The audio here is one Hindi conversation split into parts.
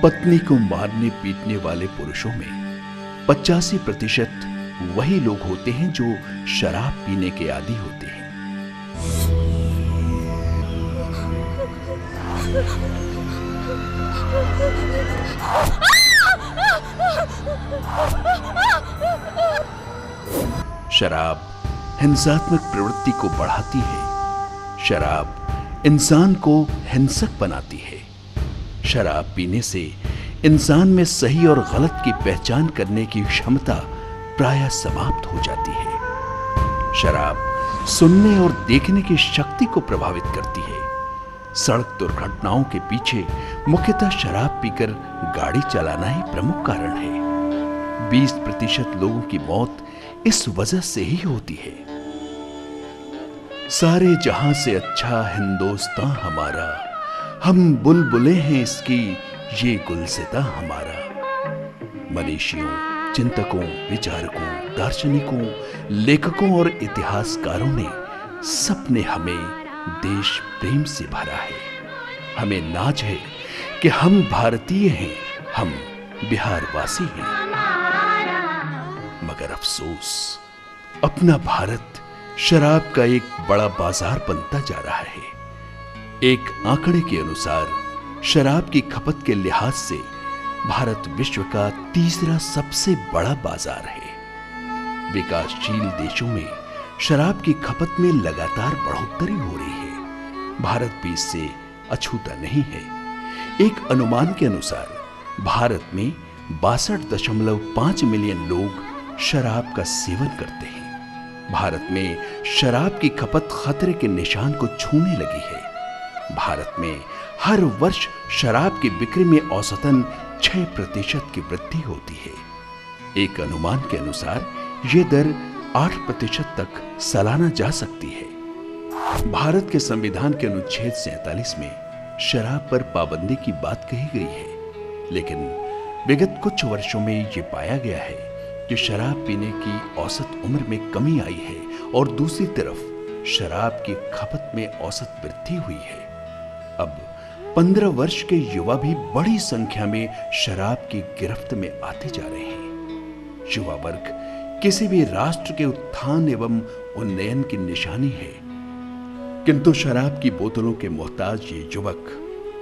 पत्नी को मारने पीटने वाले पुरुषों में 85% वही लोग होते हैं जो शराब पीने के आदी होते हैं। शराब हिंसात्मक प्रवृत्ति को बढ़ाती है। शराब इंसान को हिंसक बनाती है। शराब पीने से इंसान में सही और गलत की पहचान करने की क्षमता प्रायः समाप्त हो जाती है। शराब सुनने और देखने की शक्ति को प्रभावित करती है। सड़क दुर्घटनाओं के पीछे मुख्यतः शराब पीकर गाड़ी चलाना ही प्रमुख कारण है। 20% लोगों की मौत इस वजह से ही होती है। सारे जहां से अच्छा हिंदुस्तान हमारा, हम बुलबुलें हैं इसकी ये गुलसिता हमारा। मनीषियों, चिंतकों, विचारकों, दार्शनिकों, लेखकों और इतिहासकारों ने सबने हमें देश प्रेम से भरा है। हमें नाज है कि हम भारतीय हैं, हम बिहारवासी हैं। मगर अफसोस, अपना भारत शराब का एक बड़ा बाजार बनता जा रहा है। एक आंकड़े के अनुसार शराब की खपत के लिहाज से भारत विश्व का तीसरा सबसे बड़ा बाजार है। विकासशील देशों में शराब की खपत में लगातार बढ़ोतरी हो रही है। भारत भी इससे अछूता नहीं है। एक अनुमान के अनुसार भारत में 62.5 मिलियन लोग शराब का सेवन करते हैं। भारत में शराब की खपत खतरे के निशान को छूने लगी है। भारत में हर वर्ष शराब की बिक्री में औसतन 6% की वृद्धि होती है। एक अनुमान के अनुसार यह दर 8% तक सालाना जा सकती है। भारत के संविधान के अनुच्छेद 47 में शराब पर पाबंदी की बात कही गई है, लेकिन विगत कुछ वर्षों में यह पाया गया है कि शराब पीने की औसत उम्र में कमी आई है और दूसरी तरफ शराब की खपत में औसत वृद्धि हुई है। अब 15 वर्ष के युवा भी बड़ी संख्या में शराब की गिरफ्त में आते जा रहे हैं। युवा वर्ग किसी भी राष्ट्र के उत्थान एवं उन्नयन की निशानी है, किंतु शराब की बोतलों के मोहताज ये युवक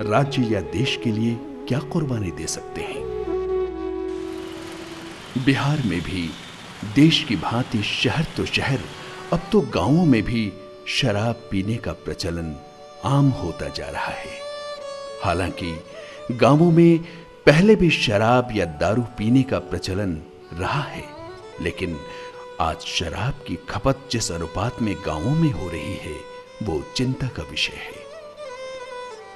राज्य या देश के लिए क्या कुर्बानी दे सकते हैं। बिहार में भी देश की भांति शहर तो शहर, अब तो गांवों में भी शराब पीने का प्रचलन आम होता जा रहा है। हालांकि गांवों में पहले भी शराब या दारू पीने का प्रचलन रहा है, लेकिन आज शराब की खपत जिस अनुपात में गांवों में हो रही है वो चिंता का विषय है।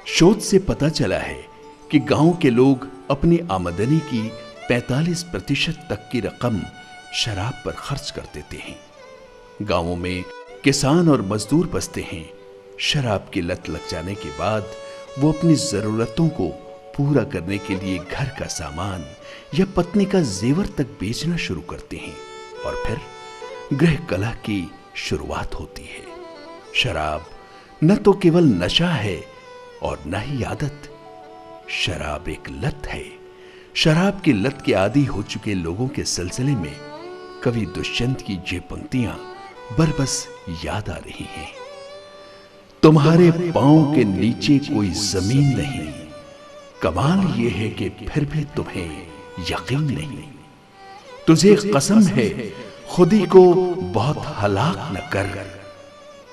शोध से पता चला है कि गांव के लोग अपनी आमदनी की 45% तक की रकम शराब पर खर्च कर देते हैं। गांवों में किसान और मजदूर बसते हैं। शराब की लत लग जाने के बाद वो अपनी जरूरतों को पूरा करने के लिए घर का सामान या पत्नी का जेवर तक बेचना शुरू करते हैं और फिर गृह कलह की शुरुआत होती है। शराब न तो केवल नशा है और न ही आदत, शराब एक लत है। शराब की लत के आदी हो चुके लोगों के सिलसिले में कवि दुष्यंत की ये पंक्तियां बरबस याद आ रही हैं। तुम्हारे पांव के नीचे कोई जमीन नहीं, कमाल ये है कि फिर भी तुम्हें यकीन नहीं। तुझे कसम है खुदी को बहुत हलाक न कर,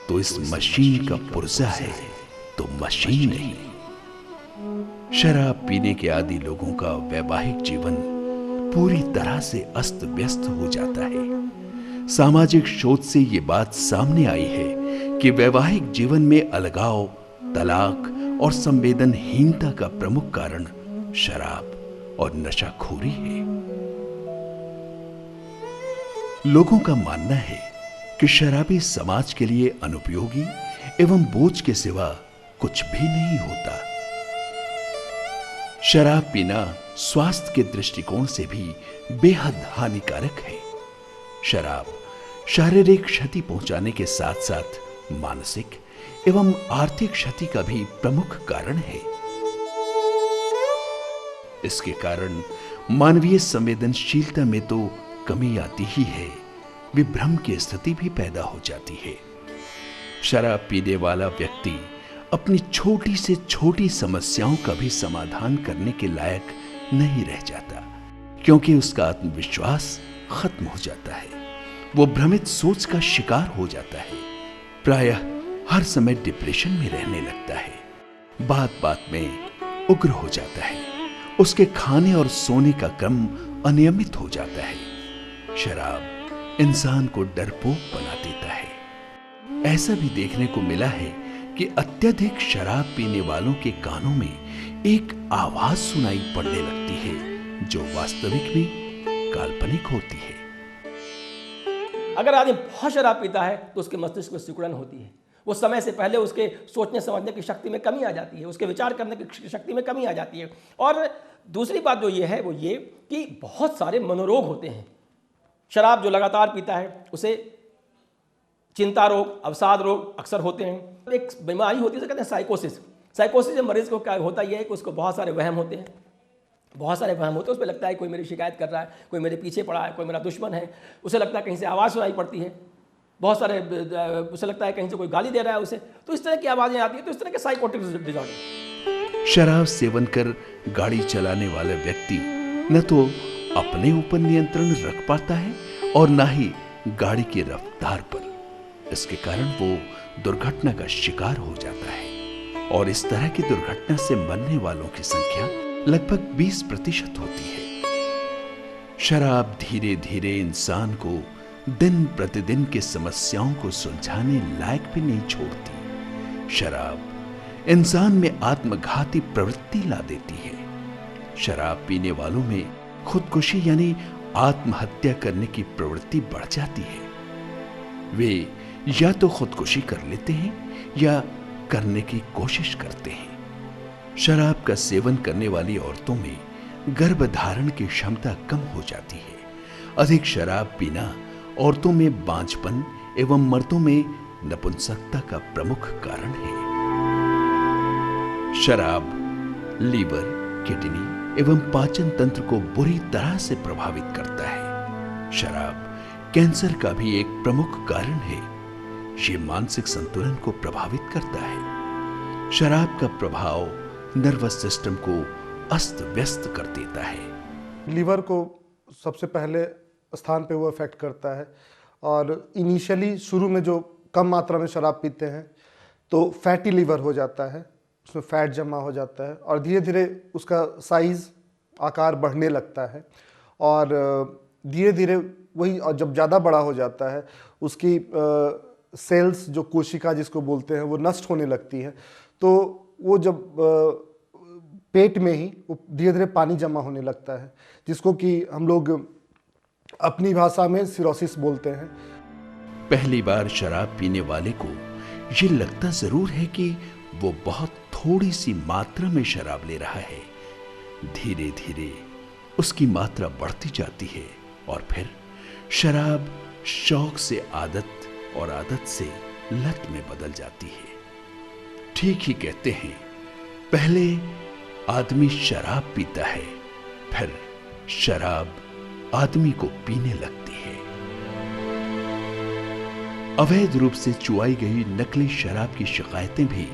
तो इस मशीन का पुर्जा है तो मशीन नहीं। शराब पीने के आदी लोगों का वैवाहिक जीवन पूरी तरह से अस्त व्यस्त हो जाता है। सामाजिक शोध से ये बात सामने आई है कि वैवाहिक जीवन में अलगाव, तलाक और संवेदनहीनता का प्रमुख कारण शराब और नशाखोरी है। लोगों का मानना है कि शराबी समाज के लिए अनुपयोगी एवं बोझ के सिवा कुछ भी नहीं होता। शराब पीना स्वास्थ्य के दृष्टिकोण से भी बेहद हानिकारक है। शराब शारीरिक क्षति पहुंचाने के साथ साथ मानसिक एवं आर्थिक क्षति का भी प्रमुख कारण है। इसके कारण मानवीय संवेदनशीलता में तो कमी आती ही है, विभ्रम की स्थिति भी पैदा हो जाती है। शराब पीने वाला व्यक्ति अपनी छोटी से छोटी समस्याओं का भी समाधान करने के लायक नहीं रह जाता, क्योंकि उसका आत्मविश्वास खत्म हो जाता है। वो भ्रमित सोच का शिकार हो जाता है, प्रायः हर समय डिप्रेशन में रहने लगता है, बात बात में उग्र हो जाता है, उसके खाने और सोने का क्रम अनियमित हो जाता है। शराब इंसान को डरपोक बना देता है। ऐसा भी देखने को मिला है कि अत्यधिक शराब पीने वालों के कानों में एक आवाज सुनाई पड़ने लगती है जो वास्तविक में काल्पनिक होती है। अगर आदमी बहुत शराब पीता है तो उसके मस्तिष्क में सिकुड़न होती है, वो समय से पहले उसके सोचने समझने की शक्ति में कमी आ जाती है, उसके विचार करने की शक्ति में कमी आ जाती है। और दूसरी बात जो ये है वो ये कि बहुत सारे मनोरोग होते हैं। शराब जो लगातार पीता है उसे चिंता रोग, अवसाद रोग अक्सर होते हैं। एक बीमारी होती है जिसे कहते हैं साइकोसिस। साइकोसिस में मरीज को क्या होता है कि उसको बहुत सारे वहम होते हैं, उस पर लगता है कोई मेरी शिकायत कर रहा है, कोई मेरे पीछे पड़ा है, कोई मेरा दुश्मन है। उसे लगता है कहीं से आवाज़ सुनाई पड़ती है, बहुत सारे उसे लगता है कहीं से कोई गाली दे रहा है उसे, तो इस तरह की आवाज़ें आती हैं। तो इस तरह के साइकोटिक डिसऑर्डर। शराब सेवन कर गाड़ी चलाने वाला व्यक्ति न तो अपने ऊपर नियंत्रण रख पाता है और न ही गाड़ी की रफ्तार पर। इसके कारण वो दुर्घटना का शिकार हो जाता है और इस तरह की दुर्घटना से मरने वालों की संख्या लगभग 20% होती है। शराब धीरे धीरे इंसान को दिन प्रतिदिन की समस्याओं को सुलझाने लायक भी नहीं छोड़ती। शराब इंसान में आत्मघाती प्रवृत्ति ला देती है। शराब पीने वालों में खुदकुशी यानी आत्महत्या करने की प्रवृत्ति बढ़ जाती है। वे या तो खुदकुशी कर लेते हैं या करने की कोशिश करते हैं। शराब का सेवन करने वाली औरतों में गर्भधारण की क्षमता कम हो जाती है। अधिक शराब पीना औरतों में बांझपन एवं मर्दों में नपुंसकता का प्रमुख कारण है। शराब लीवर, किडनी एवं पाचन तंत्र को बुरी तरह से प्रभावित करता है। शराब कैंसर का भी एक प्रमुख कारण है। ये मानसिक संतुलन को प्रभावित करता है। शराब का प्रभाव नर्वस सिस्टम को अस्त व्यस्त कर देता है। लीवर को सबसे पहले स्थान पे वो अफेक्ट करता है और इनिशियली शुरू में जो कम मात्रा में शराब पीते हैं तो फैटी लीवर हो जाता है, उसमें फैट जमा हो जाता है और धीरे धीरे उसका साइज आकार बढ़ने लगता है और धीरे धीरे वही जब ज़्यादा बड़ा हो जाता है उसकी सेल्स जो कोशिका जिसको बोलते हैं वो नष्ट होने लगती है। तो वो जब पेट में ही वो धीरे धीरे पानी जमा होने लगता है जिसको कि हम लोग अपनी भाषा में सिरोसिस बोलते हैं। पहली बार शराब पीने वाले को ये लगता जरूर है कि वो बहुत थोड़ी सी मात्रा में शराब ले रहा है। धीरे धीरे उसकी मात्रा बढ़ती जाती है और फिर शराब शौक से आदत और आदत से लत में बदल जाती है। ठीक ही कहते हैं, पहले आदमी शराब पीता है, फिर शराब आदमी को पीने लगती है। अवैध रूप से चुआई गई नकली शराब की शिकायतें भी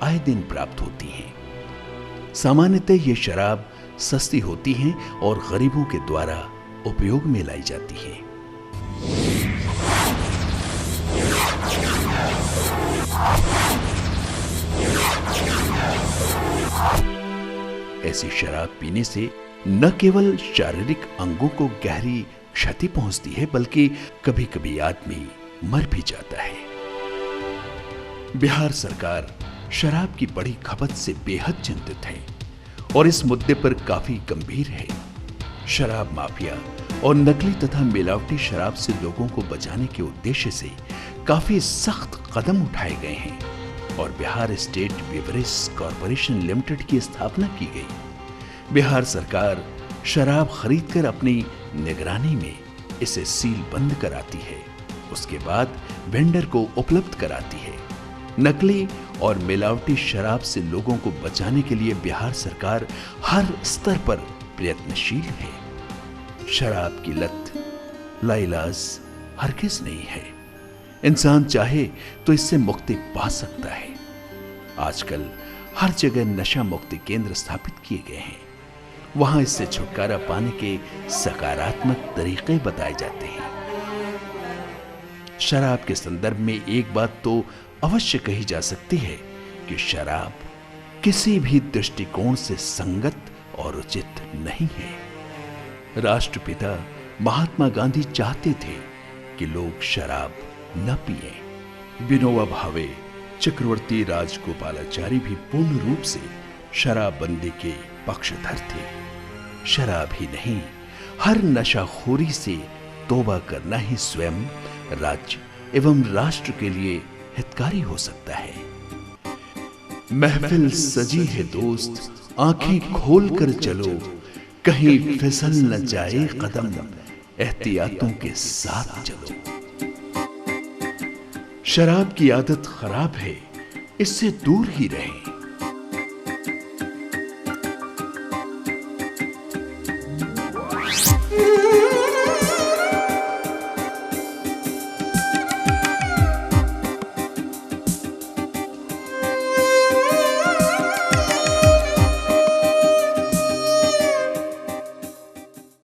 आए दिन प्राप्त होती हैं। सामान्यतः ये शराब सस्ती होती हैं और गरीबों के द्वारा उपयोग में लाई जाती है। ऐसी शराब पीने से न केवल शारीरिक अंगों को गहरी क्षति पहुंचती है बल्कि कभी कभी आदमी मर भी जाता है। बिहार सरकार शराब की बड़ी खपत से बेहद चिंतित है और इस मुद्दे पर काफी गंभीर है। शराब माफिया और नकली तथा मिलावटी शराब से लोगों को बचाने के उद्देश्य से काफी सख्त कदम उठाए गए हैं और Bihar state beverage corporation limited की स्थापना की गई। बिहार सरकार शराब खरीदकर अपनी निगरानी में इसे सील बंद कराती है, उसके बाद वेंडर को उपलब्ध कराती है। नकली और मिलावटी शराब से लोगों को बचाने के लिए बिहार सरकार हर स्तर पर प्रयत्नशील है। शराब की लत लाइलाज हरगिज नहीं है। इंसान चाहे तो इससे मुक्ति पा सकता है। आजकल हर जगह नशा मुक्ति केंद्र स्थापित किए गए हैं। वहां इससे छुटकारा पाने के सकारात्मक तरीके बताए जाते हैं। शराब के संदर्भ में एक बात तो अवश्य कही जा सकती है कि शराब किसी भी दृष्टिकोण से संगत और उचित नहीं है। राष्ट्रपिता महात्मा गांधी चाहते थे कि लोग शराब न पिएं। विनोबा भावे, चक्रवर्ती राजगोपालाचारी भी पूर्ण रूप से शराबबंदी के पक्षधर थे। शराब ही नहीं, हर नशाखोरी से तौबा करना ही स्वयं, राज्य एवं राष्ट्र के लिए हितकारी हो सकता है। महफिल सजी है दोस्त, आंखें खोल कर चलो, कहीं फिसल न जाए कदम, एहतियातों के साथ चलो। शराब की आदत खराब है, इससे दूर ही रहें।